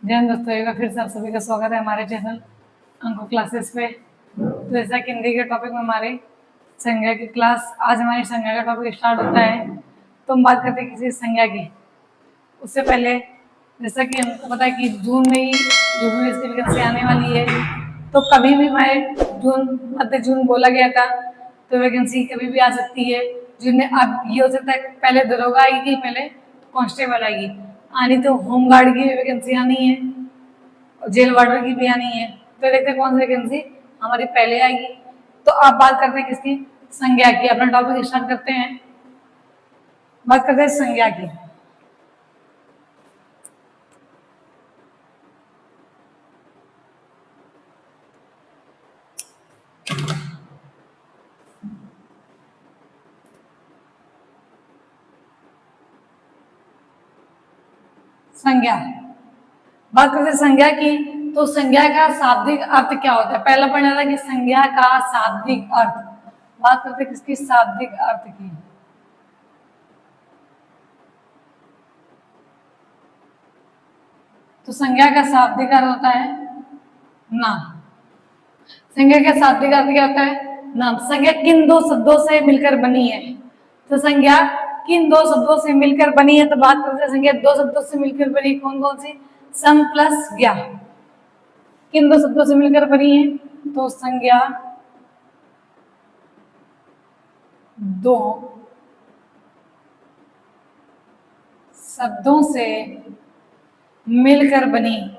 जय हिंद दोस्तों, एक बार फिर से आप सभी का स्वागत है हमारे चैनल अंको क्लासेस पे। तो जैसा कि हिंदी के टॉपिक में हमारे संज्ञा की क्लास, आज हमारी संज्ञा का टॉपिक स्टार्ट होता है। तो हम बात करते हैं किसी संज्ञा की। उससे पहले जैसा कि हमको पता है कि जून में ही जून इसकी वैकेंसी आने वाली है, तो कभी भी हमारे मध्य जून बोला गया था, तो वैकेंसी कभी भी आ सकती है। जून में अब ये हो सकता है पहले दरोगा आएगी, पहले कांस्टेबल आएगी, आनी तो होमगार्ड की वैकेंसी आनी है और जेल वार्डर की भी आनी है। तो देखते हैं कौन सी वैकेंसी हमारी पहले आएगी। तो आप बात करते हैं किसकी, संज्ञा की। अपना टॉपिक स्टार्ट करते हैं, बात करते हैं संज्ञा की। संज्ञा, बात करते हैं संज्ञा की। तो संज्ञा का शाब्दिक अर्थ क्या होता है? पहला पढ़ना था कि संज्ञा का शाब्दिक अर्थ। बात करते हैं किसकी, शाब्दिक अर्थ की। तो संज्ञा का शाब्दिक अर्थ होता है नाम। संज्ञा का शाब्दिक अर्थ क्या होता है? नाम। संज्ञा किन दो शब्दों से मिलकर बनी है? तो संज्ञा किन दो शब्दों से मिलकर बनी है? तो बात करते हैं संज्ञा दो शब्दों से मिलकर बनी। कौन कौन सी? सम प्लस ज्ञा। किन दो शब्दों से मिलकर बनी है? तो संज्ञा दो शब्दों से मिलकर बनी।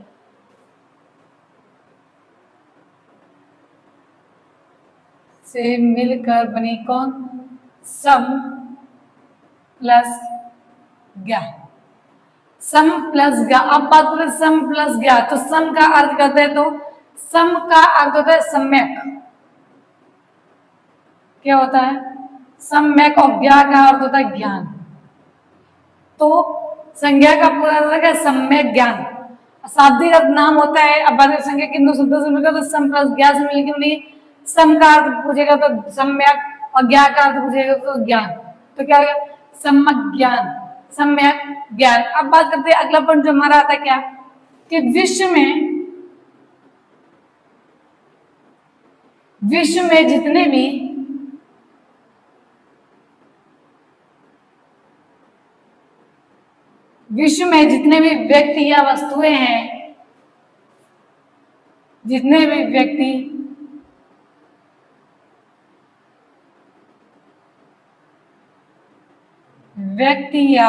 से मिलकर बनी कौन? सम प्लस ज्ञा। सम प्लस ज्ञा। अब बात करें सम प्लस ज्ञा, तो सम का अर्थ करते हैं, तो सम का अर्थ होता है सम्यक। क्या होता है? सम्यक। और ज्ञा का अर्थ होता है ज्ञान। तो संज्ञा का पूरा अर्थ है सम्यक ज्ञान। शाब्दिक अर्थ नाम होता है। अब बात करें संज्ञा किन दो शब्दों से मिलकर, तो सम प्लस ज्ञा से मिलकर बनी। सम का अर्थ पूछेगा तो सम्यक, और ज्ञा का अर्थ पूछेगा तो ज्ञान। तो क्या होगा? सम्यक ज्ञान, सम्यक ज्ञान। अब बात करते हैं अगला पॉइंट जो हमारा आता है क्या, कि विश्व में जितने भी व्यक्ति या वस्तुएं हैं, जितने भी व्यक्ति या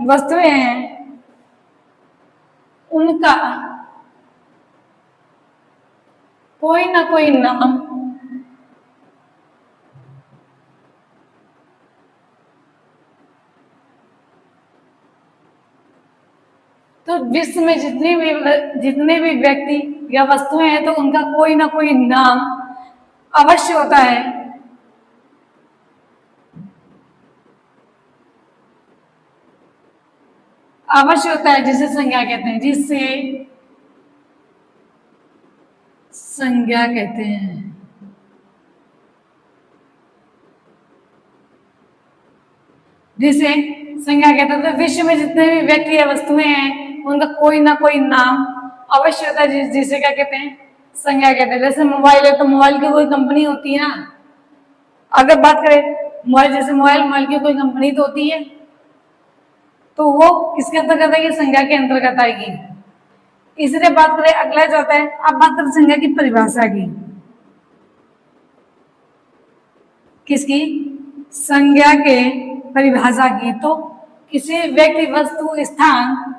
वस्तुएं हैं, उनका कोई ना कोई नाम तो विश्व में जितने भी व्यक्ति या वस्तुएं हैं, तो उनका कोई ना कोई नाम अवश्य होता है। अवश्य होता है, जिसे संज्ञा कहते हैं। जिसे संज्ञा कहते हैं। तो विश्व में जितने भी व्यक्ति या वस्तुएं हैं, उनका कोई ना कोई नाम अवश्य होता है, जिसे क्या कहते हैं? संज्ञा कहते हैं। जैसे मोबाइल है, तो मोबाइल की कोई कंपनी होती है ना। अगर बात करें मोबाइल की कोई कंपनी तो होती है, तो वो किसके अंतर्गत आएगी? संज्ञा के अंतर्गत आएगी। इसलिए बात करें अगला जो होता है, अब बात करें संज्ञा की परिभाषा की। किसकी? संज्ञा के परिभाषा की। तो किसी व्यक्ति वस्तु स्थान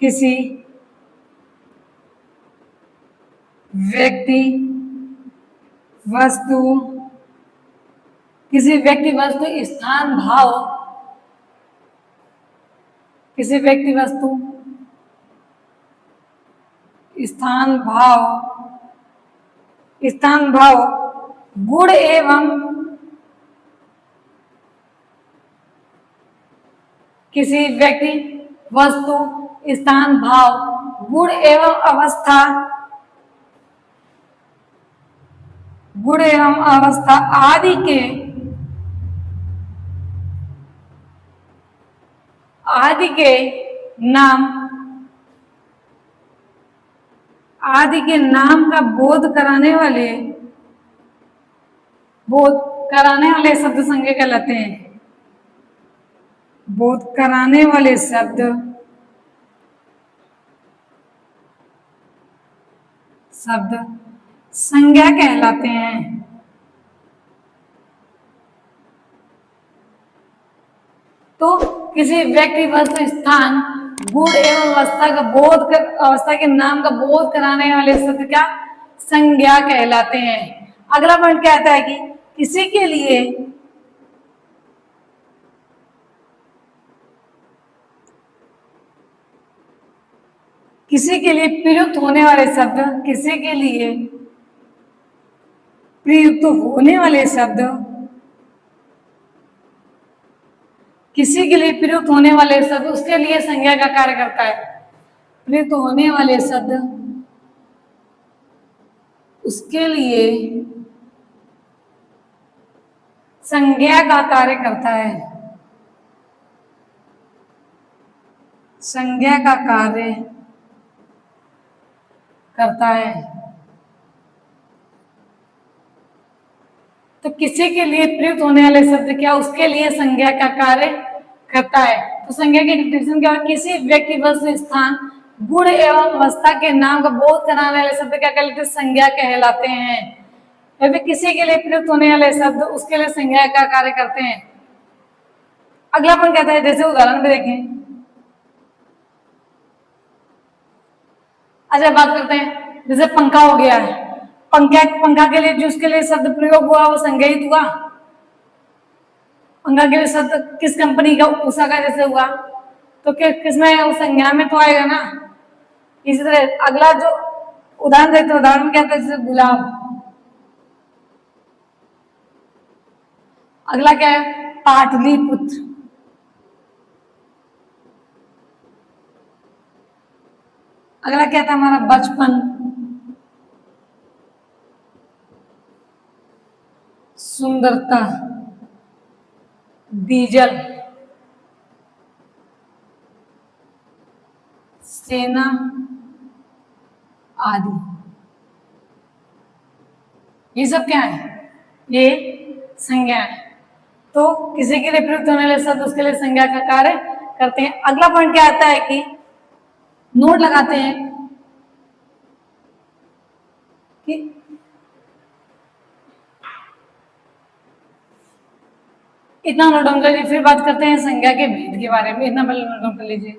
किसी व्यक्ति वस्तु स्थान भाव किसी व्यक्ति वस्तु स्थान भाव गुण एवं किसी व्यक्ति वस्तु स्थान भाव गुण एवं अवस्था आदि के आदि के नाम, आदि के नाम का बोध कराने वाले शब्द संज्ञा कहलाते हैं। बोध कराने वाले शब्द संज्ञा कहलाते हैं। तो किसी व्यक्ति, वस्तु, स्थान, गुण एवं अवस्था के नाम का बोध कराने वाले शब्द क्या संज्ञा कहलाते हैं। अगला पॉइंट क्या आता है कि किसी के लिए प्रयुक्त होने वाले शब्द, किसी के लिए प्रयुक्त होने वाले शब्द, किसी के लिए प्रयुक्त होने वाले शब्द उसके लिए संज्ञा का कार्य करता है। प्रयुक्त होने वाले शब्द उसके लिए संज्ञा का कार्य करता है। संज्ञा का कार्य करता है। तो किसी के लिए प्रयुक्त होने वाले शब्द क्या उसके लिए संज्ञा का कार्य करता है। तो संज्ञा की डिफिनेशन क्या है? किसी व्यक्ति, वस्तु, स्थान, गुण एवं अवस्था के नाम का बोध कराने वाले शब्द क्या कहलाते हैं? संज्ञा कहलाते हैं। या फिर किसी के लिए प्रयुक्त होने वाले शब्द उसके लिए संज्ञा का कार्य करते हैं। अगला पॉइंट कहता है, जैसे उदाहरण में देखें। अच्छा, बात करते हैं, जैसे पंखा हो गया है। पंखा के लिए जिसके लिए शब्द प्रयोग हुआ वो संज्ञाित हुआ। पंखा के लिए शब्द किस कंपनी का, उषा का जैसे हुआ तो किसमें संज्ञा में तो आएगा ना। इसी तरह अगला जो उदाहरण देते, उदाहरण में क्या कहते हैं? जैसे गुलाब। अगला क्या है? पाटलिपुत्र। अगला क्या था हमारा? बचपन, सुंदरता, डीजल, सेना आदि। ये सब क्या है? ये संज्ञा है। तो किसी के लिए प्रयुक्त होने वाले शब्द उसके लिए संज्ञा का कार्य करते हैं। अगला पॉइंट क्या आता है कि नोट लगाते हैं कि इतना नोट डाउन कर लीजिए, फिर बात करते हैं संज्ञा के भेद के बारे में। इतना पहले नोट डाउन कर लीजिए।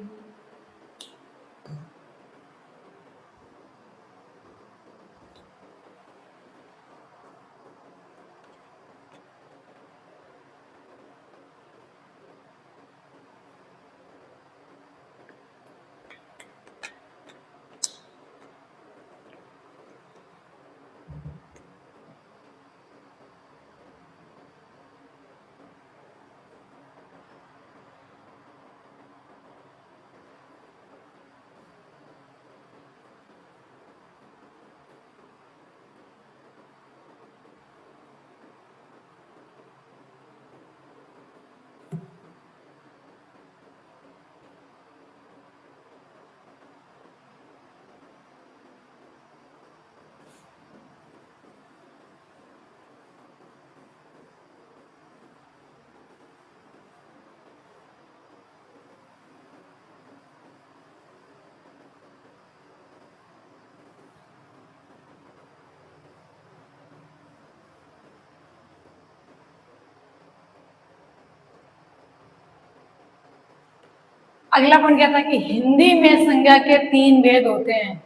अगला पॉइंट क्या था कि हिंदी में संज्ञा के 3 भेद होते हैं।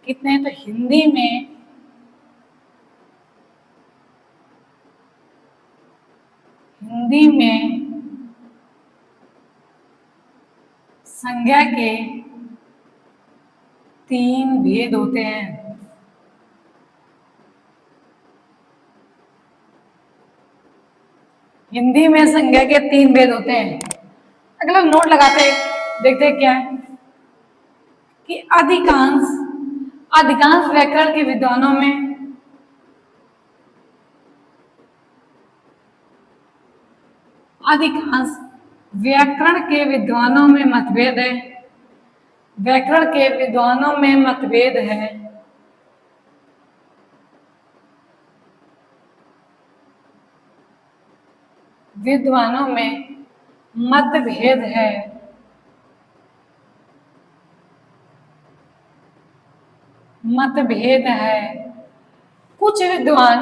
कितने? तो हिंदी में संज्ञा के 3 भेद होते हैं। हिंदी में संज्ञा के 3 भेद होते हैं। अगला नोट लगाते हैं, देखते हैं क्या है कि अधिकांश व्याकरण के विद्वानों में अधिकांश व्याकरण के विद्वानों में मतभेद है। व्याकरण के विद्वानों में मतभेद है। विद्वानों में मतभेद है। मतभेद है। कुछ विद्वान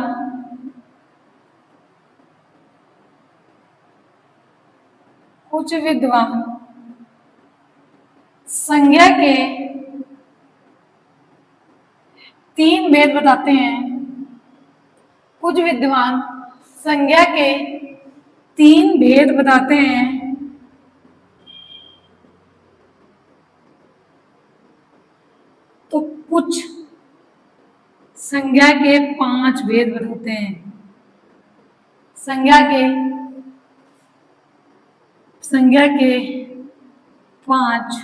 संज्ञा के 3 भेद बताते हैं। कुछ विद्वान संज्ञा के 3 भेद बताते हैं। तो कुछ संज्ञा के 5 भेद बताते हैं। संज्ञा के 5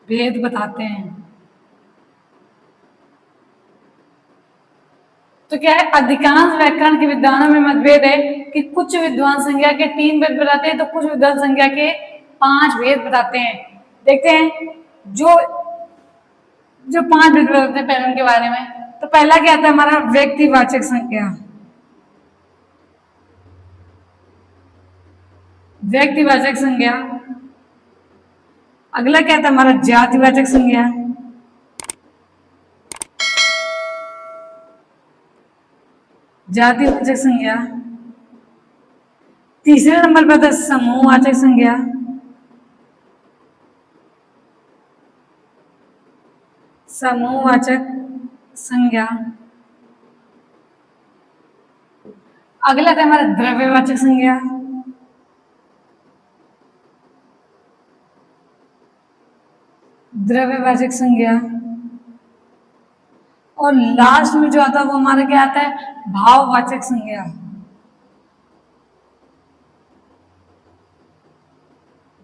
भेद बताते हैं। तो क्या है, अधिकांश व्याकरण के विद्वानों में मतभेद है कि कुछ विद्वान संज्ञा के 3 भेद बताते हैं, तो कुछ विद्वान संज्ञा के 5 भेद बताते हैं। देखते हैं जो 5 भेद बताते हैं पहले उनके बारे में। तो पहला क्या आता है हमारा, व्यक्तिवाचक संज्ञा। व्यक्तिवाचक संज्ञा। अगला क्या था हमारा, जातिवाचक संज्ञा। जातिवाचक संज्ञा। तीसरे नंबर पर था समूहवाचक संज्ञा। समूहवाचक संज्ञा। अगला था हमारा द्रव्यवाचक संज्ञा। द्रव्यवाचक संज्ञा। और लास्ट में जो आता है वो हमारा क्या आता है, भाववाचक संज्ञा।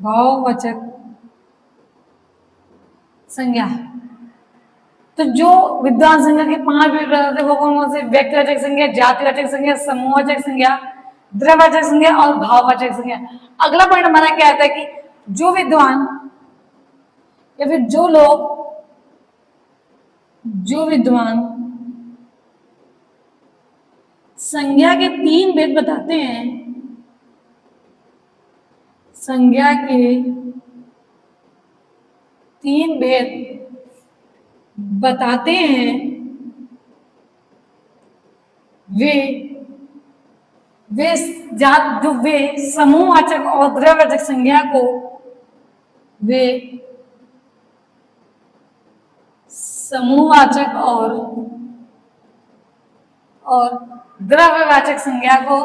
भाववाचक संज्ञा। तो जो विद्वान संज्ञा के 5 भेद बताते हैं वो कौन से, व्यक्तिवाचक संज्ञा, जातिवाचक संज्ञा, समूहवाचक संज्ञा, द्रव्यवाचक संज्ञा और भाववाचक संज्ञा। अगला पॉइंट हमारा क्या आता है कि जो विद्वान या फिर जो विद्वान संज्ञा के 3 भेद बताते हैं, संज्ञा के 3 भेद बताते हैं, वे समूहवाचक और द्रव्यवाचक संज्ञा को वे समूहवाचक और द्रव्यवाचक संज्ञा को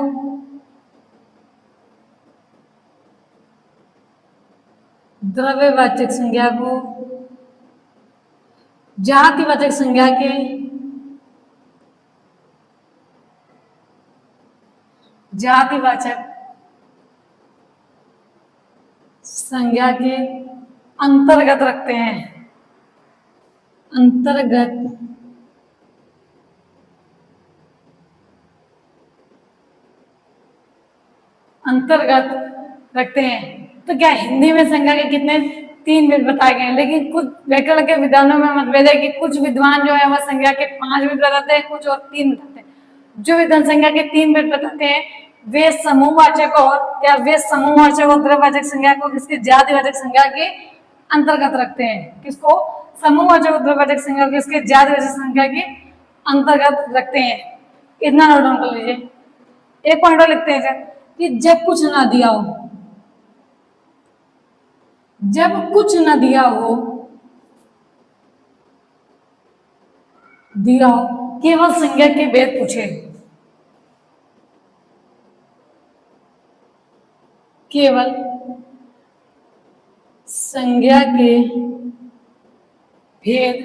जातिवाचक संज्ञा के अंतर्गत रखते हैं। अंतर्गत रखते हैं। तो क्या हिंदी में संज्ञा के कितने, 3 भेद बताए गए हैं, लेकिन कुछ व्याकरण के विद्वानों में मतभेद है कि कुछ विद्वान जो है वह संज्ञा के 5 भेद बताते हैं, कुछ और 3 बताते हैं। जो विद्वान संज्ञा के 3 भेद बताते हैं वे समूहवाचक और द्रव्यवाचक संज्ञा को किसके, जातिवाचक संज्ञा के अंतर्गत रखते हैं। किसको, समूहवाचक और द्रव्यवाचक संज्ञा को किसके, जातिवाचक संज्ञा के अंतर्गत रखते हैं। इतना नोट डाउन कर लीजिए। एक पॉइंट और लिखते हैं कि जब कुछ ना दिया हो, केवल संज्ञा के भेद पूछे, केवल संज्ञा के भेद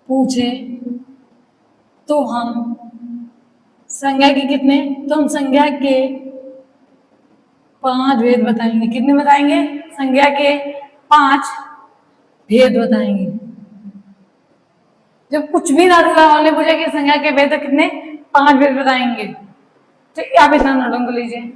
पूछे तो हम संज्ञा के कितने, तो हम संज्ञा के 5 भेद बताएंगे। कितने बताएंगे, संज्ञा के 5 भेद बताएंगे। जब कुछ भी ना दिया, हमने पूछा कि संज्ञा के भेद कितने, 5 भेद बताएंगे, तो आप इतना नोट कर लीजिए।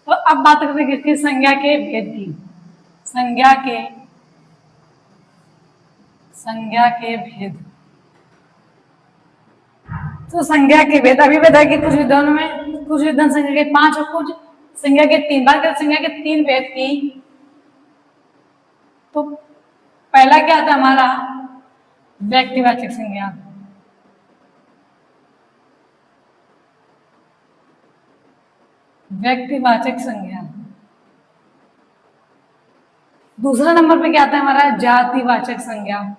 तो अब बात करते हैं किसकी, संज्ञा के भेद की। संज्ञा के भेद। तो संज्ञा के भेद अभी बताया कि कुछ विद्वानों में, कुछ विद्वान संज्ञा के 5 और कुछ संज्ञा के 3। बात करें संज्ञा के 3 भेद की, तो पहला क्या था हमारा, व्यक्तिवाचक संज्ञा। व्यक्तिवाचक संज्ञा। दूसरा नंबर पे क्या आता है हमारा, जातिवाचक संज्ञा।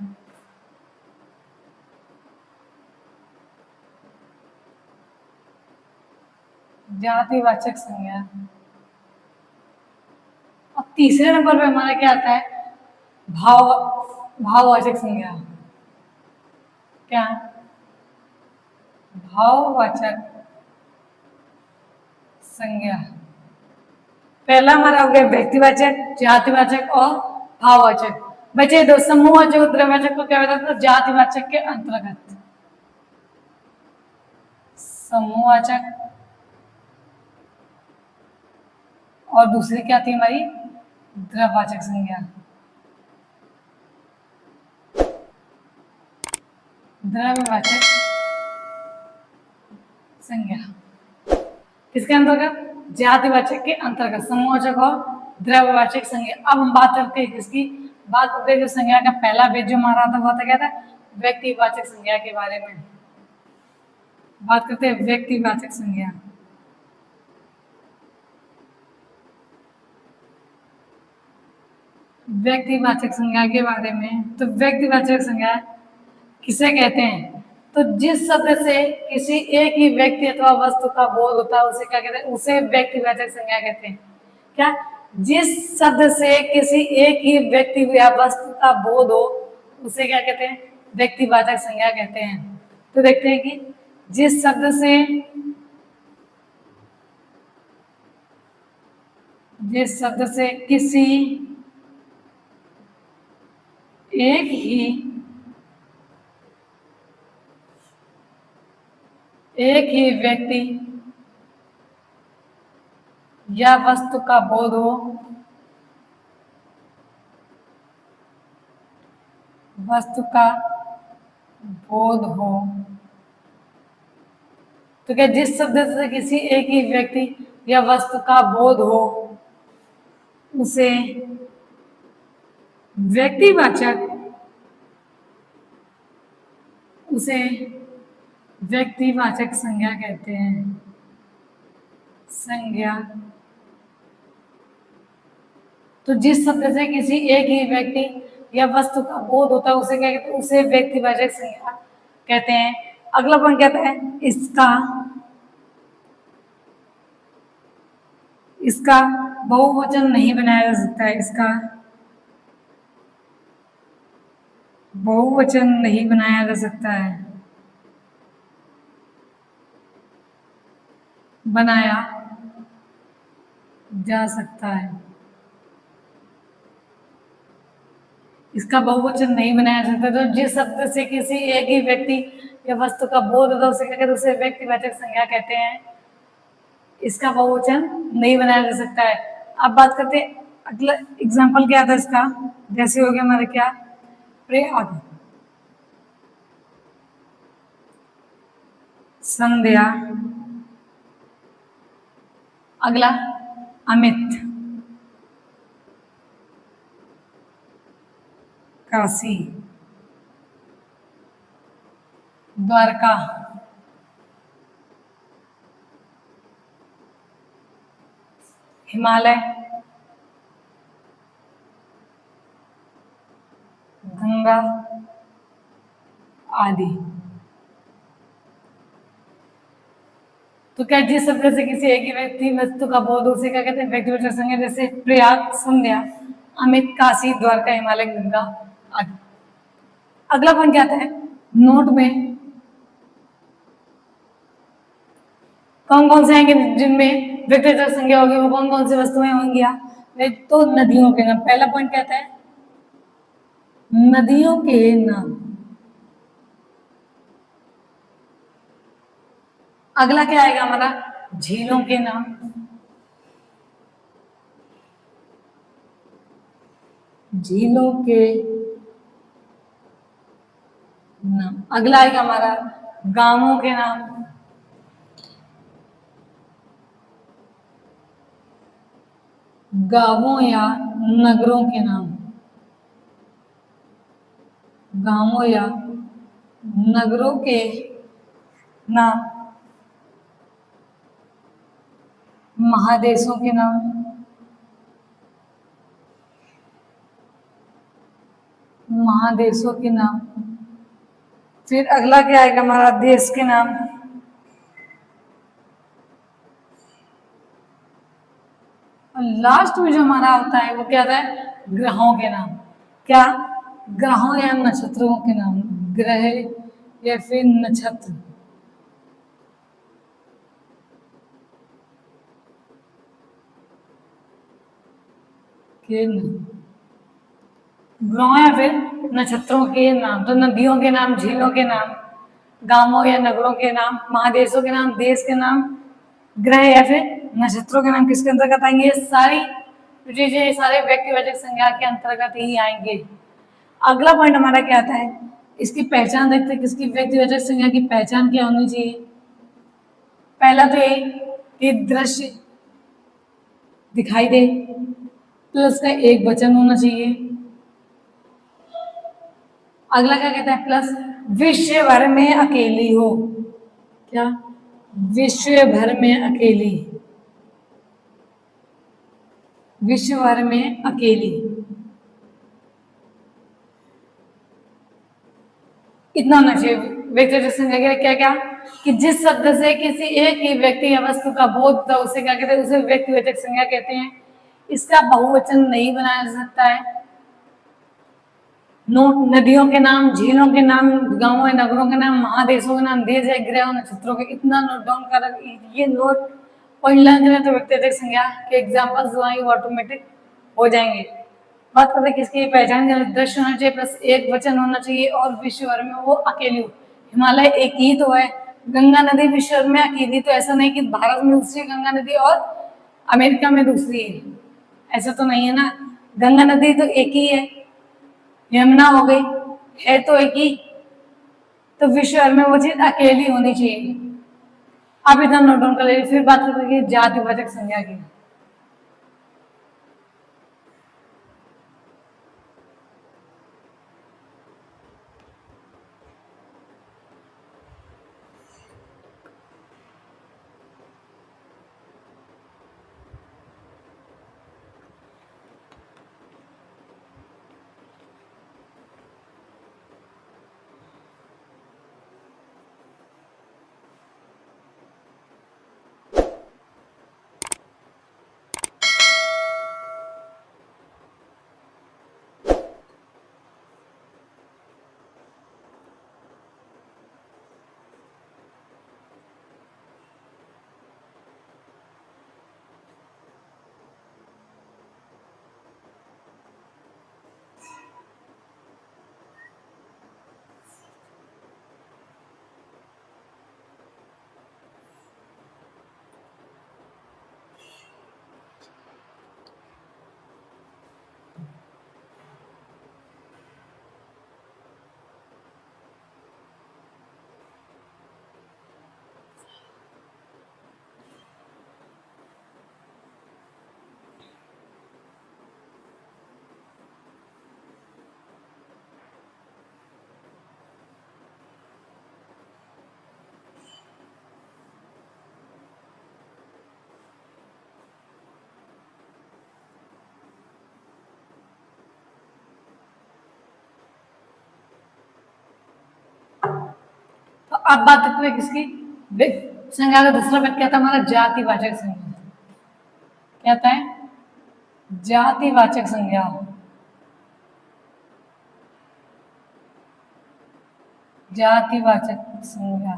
जातिवाचक संज्ञा। और तीसरे नंबर पे हमारा क्या आता है, भाववाचक संज्ञा। क्या, भाववाचक संज्ञा। पहला हमारा हो गया व्यक्तिवाचक, जातिवाचक और भाववाचक। बचे दो, समूहवाचक और द्रव्यवाचक को क्या बताते हैं, जातिवाचक के अंतर्गत। समूहवाचक और दूसरी क्या थी हमारी, द्रव्यवाचक संज्ञा। द्रव्यवाचक संज्ञा किसके अंतर्गत, जातिवाचक के अंतर्गत, समूहवाचक और द्रव्यवाचक संज्ञा। अब हम बात करते हैं किसकी, बात करते हैं जो संज्ञा का पहला भेद जो हमारा था वो था क्या था, व्यक्तिवाचक संज्ञा के बारे में। बात करते हैं व्यक्तिवाचक संज्ञा। व्यक्तिवाचक संज्ञा के बारे में, तो व्यक्तिवाचक संज्ञा किसे कहते हैं, तो जिस शब्द से किसी एक ही व्यक्ति अथवा वस्तु का बोध होता है उसे क्या कहते हैं, उसे व्यक्तिवाचक संज्ञा कहते हैं। क्या, जिस शब्द से किसी एक ही व्यक्ति या वस्तु का बोध हो उसे क्या कहते हैं, व्यक्तिवाचक संज्ञा कहते हैं। तो देखते हैं कि जिस शब्द से किसी एक ही व्यक्ति या वस्तु का बोध हो वस्तु का बोध हो। तो क्या जिस शब्द से किसी एक ही व्यक्ति या वस्तु का बोध हो उसे व्यक्तिवाचक उसे व्यक्तिवाचक संज्ञा कहते हैं। संज्ञा। तो जिस शब्द से किसी एक ही व्यक्ति या वस्तु का बोध होता है उसे क्या कहते हैं? उसे व्यक्तिवाचक संज्ञा कहते हैं। अगला पॉइंट कहता है इसका इसका बहुवचन नहीं बनाया जा सकता है। इसका बहुवचन नहीं बनाया जा सकता है। बनाया जा सकता है। इसका बहुवचन नहीं बनाया जा सकता। तो जिस शब्द से किसी एक ही व्यक्ति या वस्तु का बोध होता है उसे क्या कहते हैं? उसे व्यक्तिवाचक संज्ञा कहते हैं। इसका बहुवचन नहीं बनाया जा सकता है। अब बात करते हैं अगला एग्जाम्पल क्या था इसका। जैसे हो गया हमारा क्या प्रयाग, संध्या, अगला अमित, काशी, द्वारका, हिमालय, गंगा आदि। तो क्या जिस शब्द से किसी एक ही व्यक्ति वस्तु का बोध उसे क्या कहते हैं? व्यक्तिवाचक संज्ञा। जैसे प्रयाग, संध्या, अमित, काशी, द्वारका, हिमालय, गंगा आदि। अगला पॉइंट क्या आता है नोट में कौन कौन से आएंगे जिनमें व्यक्तिवाचक संज्ञा होगी? वो कौन कौन सी वस्तुएं होंगी? तो नदियों के नाम। पहला पॉइंट कहता है नदियों के नाम। अगला क्या आएगा हमारा? झीलों के नाम। झीलों के नाम। अगला आएगा हमारा गांवों के नाम। गांवों या नगरों के नाम। गांवों या नगरों के नाम। महादेशों के नाम। महादेशों के नाम। फिर अगला क्या आएगा हमारा? देश के नाम। और लास्ट में जो हमारा होता है वो क्या आता है? ग्रहों के नाम। क्या? ग्रहों या नक्षत्रों के नाम। ग्रह या फिर नक्षत्र के नाम। ग्रहों या फिर नक्षत्रों के नाम। तो नदियों के नाम, झीलों के नाम, गांवों या नगरों के नाम, महादेशों के नाम, देश के नाम, ग्रह या फिर नक्षत्रों के नाम किसके अंतर्गत आएंगे? ये सारी चीजें, ये सारे व्यक्तिवाचक संज्ञा के अंतर्गत ही आएंगे। अगला पॉइंट हमारा क्या आता है? इसकी पहचान देखते हैं। किसकी व्यक्तिवाचक संज्ञा की पहचान क्या होनी चाहिए? पहला तो ये कि दृश्य दिखाई दे प्लस का एक वचन होना चाहिए। अगला क्या कहता है? प्लस विश्व भर में अकेली हो। क्या? विश्व भर में अकेली। विश्व भर में अकेली। इतना होना चाहिए। व्यक्तिगत संज्ञा क्या क्या? कि जिस शब्द से किसी एक ही व्यक्ति या वस्तु का बोध होता है उसे क्या कहते हैं? उसे व्यक्तिवाचक संज्ञा कहते हैं। इसका बहुवचन नहीं बनाया जा सकता है। नदियों के नाम, झीलों के नाम, गांवों या नगरों के नाम, महादेशों के नाम, देश या ग्रह नक्षत्रों के। इतना नोट डाउन कर, ये नोट पॉइंट लर्न करें तो व्यक्तिगत संज्ञा के एग्जाम्पल्स जो आएंगे वो ऑटोमेटिक हो जाएंगे। बात करते हैं किसकी पहचान? दृश्य होना चाहिए प्लस एक वचन होना चाहिए और विश्व भर में वो अकेली हो। हिमालय एक ही तो है। गंगा नदी विश्व भर में अकेली, तो ऐसा नहीं कि भारत में दूसरी गंगा नदी और अमेरिका में दूसरी है, ऐसा तो नहीं है ना। गंगा नदी तो एक ही है। यमुना हो गई, है तो एक ही, तो विश्व में वो चीज अकेली होनी चाहिए। आप इतना नोट डाउन कर लीजिए। फिर बात करते हैं जातिवाचक संज्ञा की। तो अब बात करते हैं किसकी, संज्ञा का दूसरा पद क्या था हमारा, जातिवाचक संज्ञा। क्या था, जातिवाचक संज्ञा। जातिवाचक संज्ञा।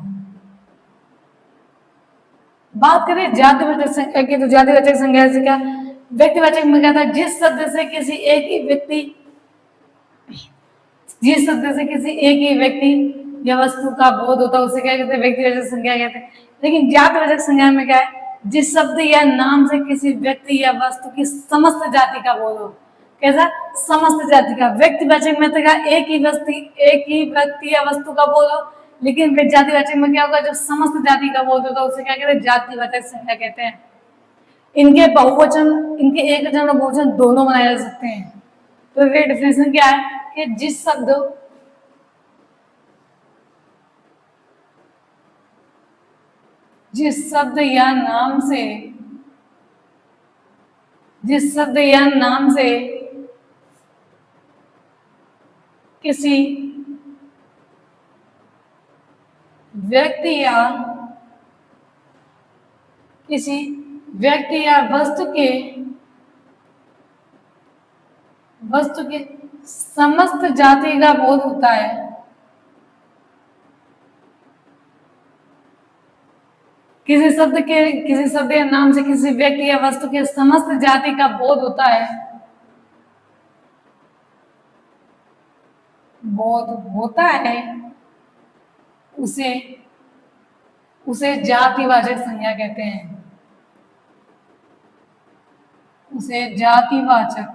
बात करें जातिवाचक संज्ञा की, तो जातिवाचक संज्ञा से क्या, व्यक्तिवाचक में क्या था, जिस शब्द से किसी एक ही व्यक्ति, जिस शब्द से किसी एक ही व्यक्ति या वस्तु का बोध होता है उसे क्या कहते हैं, व्यक्तिवाचक संज्ञा कहते हैं। लेकिन जातिवाचक संज्ञा में क्या है, जिस शब्द या नाम से किसी व्यक्ति या वस्तु की समस्त जाति का बोध हो। कैसा, समस्त जाति का। व्यक्तिवाचक में तो क्या, एक ही व्यक्ति या वस्तु का बोध हो, लेकिन जातिवाचक में क्या होगा, जब समस्त जाति का बोध होगा उसे क्या कहते हैं, जातिवाचक संज्ञा कहते हैं। इनके बहुवचन, इनके एक वचन और बहुवचन दोनों बनाए जा सकते हैं। तो ये डिफिनेशन क्या है कि जिस शब्द या नाम से किसी व्यक्ति या वस्तु के समस्त जाति का बोध होता है, किसी शब्द या नाम से किसी व्यक्ति या वस्तु के समस्त जाति का बोध होता है, उसे जातिवाचक संज्ञा कहते हैं। उसे जातिवाचक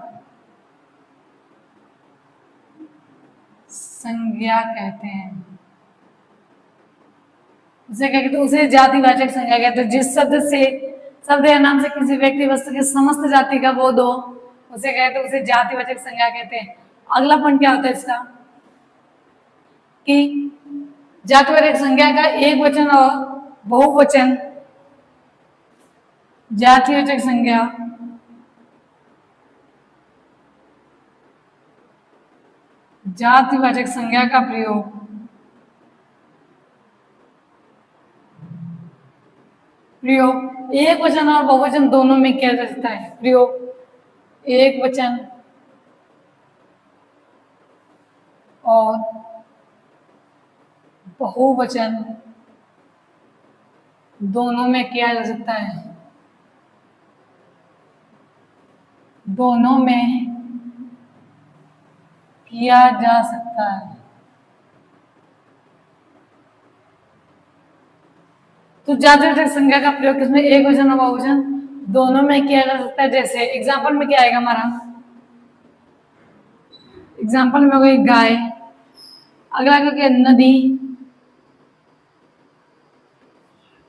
संज्ञा कहते हैं। उसे क्या कहते हैं, उसे जातिवाचक संज्ञा कहते हैं। जिस शब्द या नाम से किसी व्यक्ति वस्तु की समस्त जाति का बोध हो उसे कहते हैं, उसे जातिवाचक संज्ञा कहते हैं। अगला पॉइंट क्या होता है इसका, कि जातिवाचक संज्ञा का एक वचन और बहुवचन, जातिवाचक संज्ञा का प्रयोग एक वचन और बहुवचन दोनों में किया जा सकता है। प्रयोग एक वचन और बहुवचन दोनों में किया जा सकता है। दोनों में किया जा सकता है। तो जातिवाचक संज्ञा का प्रयोग किसमें, एक वचन और बहुवचन दोनों में किया जा सकता है। जैसे एग्जाम्पल में क्या आएगा हमारा, एग्जाम्पल में कोई गाय, अगला क्या, नदी,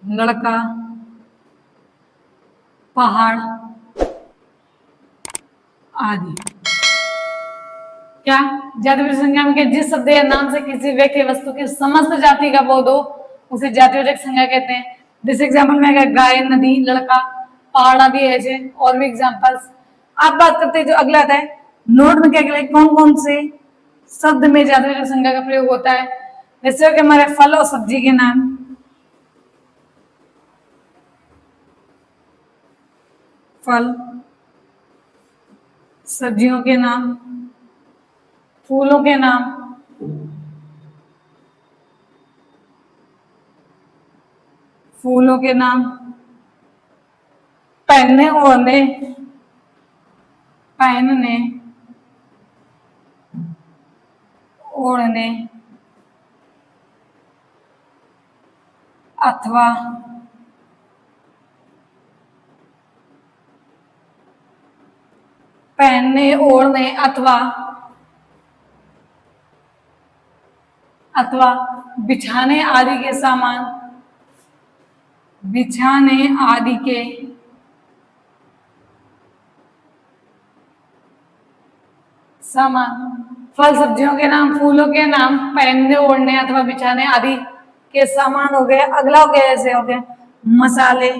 लड़का, पहाड़ आदि। क्या, जाति संज्ञा में जिस शब्द या नाम से किसी व्यक्ति वस्तु की समस्त जाति का बोध हो उसे जातिवाचक संज्ञा कहते हैं। जैसे एग्जाम्पल में अगर गाय, नदी, लड़का, पहाड़ आदि ऐसे और भी एग्जाम्पल्स। आप बात करते हैं जो अगला आता है, नोट में क्या क्या कौन कौन से शब्द में जातिवाचक संज्ञा का प्रयोग होता है। जैसे कि हमारे फल और सब्जी के नाम, फल, सब्जियों के नाम, फूलों के नाम, फूलों के नाम, पहनने ओढ़ने, पहनने ओढ़ने अथवा पहनने ओढ़ने अथवा बिछाने आदि के सामान, बिछाने आदि के सामान। फल सब्जियों के नाम, फूलों के नाम, पहनने ओढ़ने अथवा बिछाने आदि के सामान हो गए। अगला हो गया, ऐसे हो गया मसाले,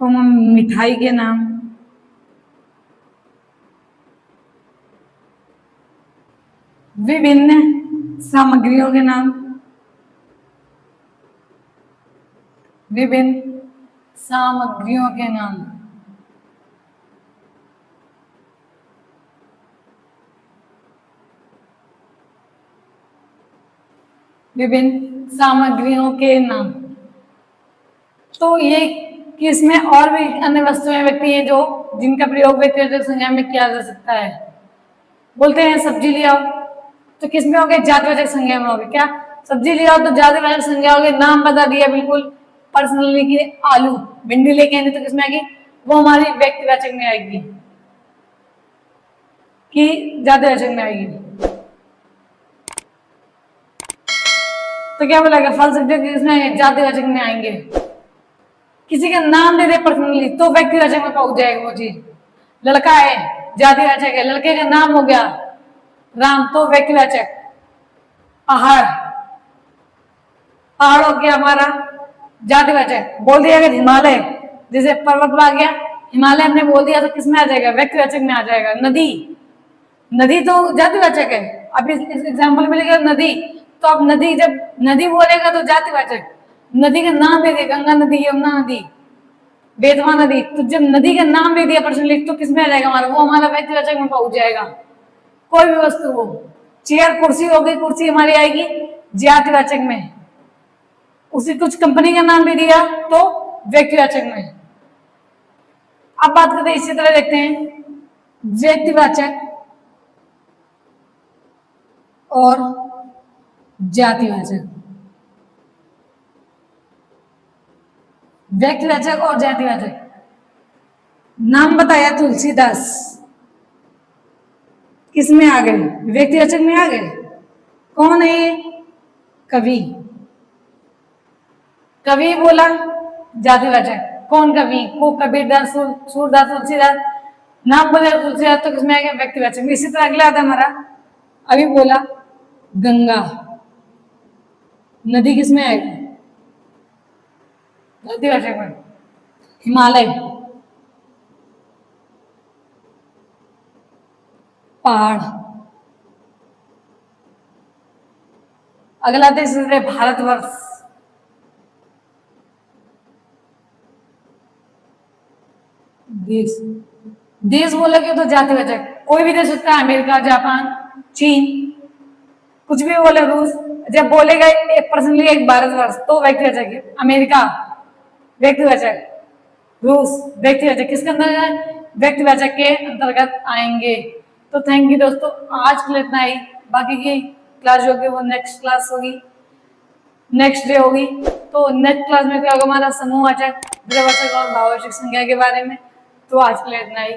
मिठाई के नाम, विभिन्न सामग्रियों के नाम, विभिन्न सामग्रियों के नाम, विभिन्न सामग्रियों के नाम। तो ये किसमें और भी अन्य वस्तुएं व्यक्ति हैं जो जिनका प्रयोग व्यक्तिगत संज्ञा में किया जा सकता है। बोलते हैं सब्जी ले आओ, तो किसमें हो गए, जातिवाचक संज्ञा में हो गए। क्या, सब्जी ले आओ तो जातिवाचक संज्ञा हो गई, नाम बता दिया बिल्कुल पर्सनली कि आलू, भिंडी लेके आएंगे तो किसमें आएगी, वो हमारी व्यक्तिवाचक में आएगी कि जातिवाचक में आएगी। तो क्या बोलेगा, फल सब्जी किसमें, जातिवाचक में आएंगे। किसी का नाम दे दे पर्सनली तो व्यक्तिवाचक में पहुंच जाएगा वो चीज। लड़का है, जातिवाचक है, लड़के का नाम हो गया राम तो व्यक्तिवाचक। पहाड़, पहाड़ हो गया हमारा जातिवाचक। बोल दिया अगर हिमालय, जैसे पर्वत आ गया हिमालय हमने बोल दिया तो किसमें आ जाएगा, व्यक्तिवाचक में आ जाएगा। नदी, नदी तो जातिवाचक है। अब इस एग्जाम्पल में लिखा नदी, तो अब नदी जब नदी बोलेगा तो जातिवाचक। नदी का नाम दे दिया, गंगा नदी, यमुना नदी, बेतवा नदी, तो जब नदी का नाम दे दिया पर्सनली तो किसमें आ जाएगा हमारा, वो हमारा व्यक्तिवाचक में पहुंच जाएगा। कोई भी वस्तु हो, चेयर कुर्सी हो गई, कुर्सी हमारी आएगी जातिवाचक में। उसी कुछ कंपनी का नाम भी दिया तो व्यक्तिवाचक में। अब बात करते हैं, इसी तरह देखते हैं व्यक्तिवाचक और जातिवाचक। व्यक्तिवाचक और जातिवाचक। नाम बताया तुलसीदास, किसमें आ गए, व्यक्तिवाचक में आ गए। कौन है ये, कवि, कवि बोला जातिवाचक। कौन कवि, को कबीरदास, सूरदास, तुलसीदास, नाम बोला तुलसीदास तो किसमें आ गया, व्यक्तिवाचक। इसी तरह अगला आता हमारा, अभी बोला गंगा, नदी किसमें आएगी, जातिवाचक में। हिमालय, पहाड़। अगला देश है भारतवर्ष, देश, देश बोलोगे तो जातिवाचक। कोई भी देश होता है, अमेरिका, जापान, चीन, कुछ भी बोले, रूस। जब बोलेगा एक पर्सनली एक भारतवर्ष तो व्यक्तिवाचक है। अमेरिका व्यक्तिवाचक, रूस व्यक्तिवाचक, किसके अंदर, व्यक्तिवाचक के अंतर्गत आएंगे। तो थैंक यू दोस्तों, आज के लिए इतना ही। बाकी की क्लास जो होगी वो नेक्स्ट क्लास होगी, नेक्स्ट डे होगी। तो नेक्स्ट क्लास में क्या होगा हमारा, समूहवाचक, द्विवाचक और भाववाचक संज्ञा के बारे में। तो आज के लिए इतना ही।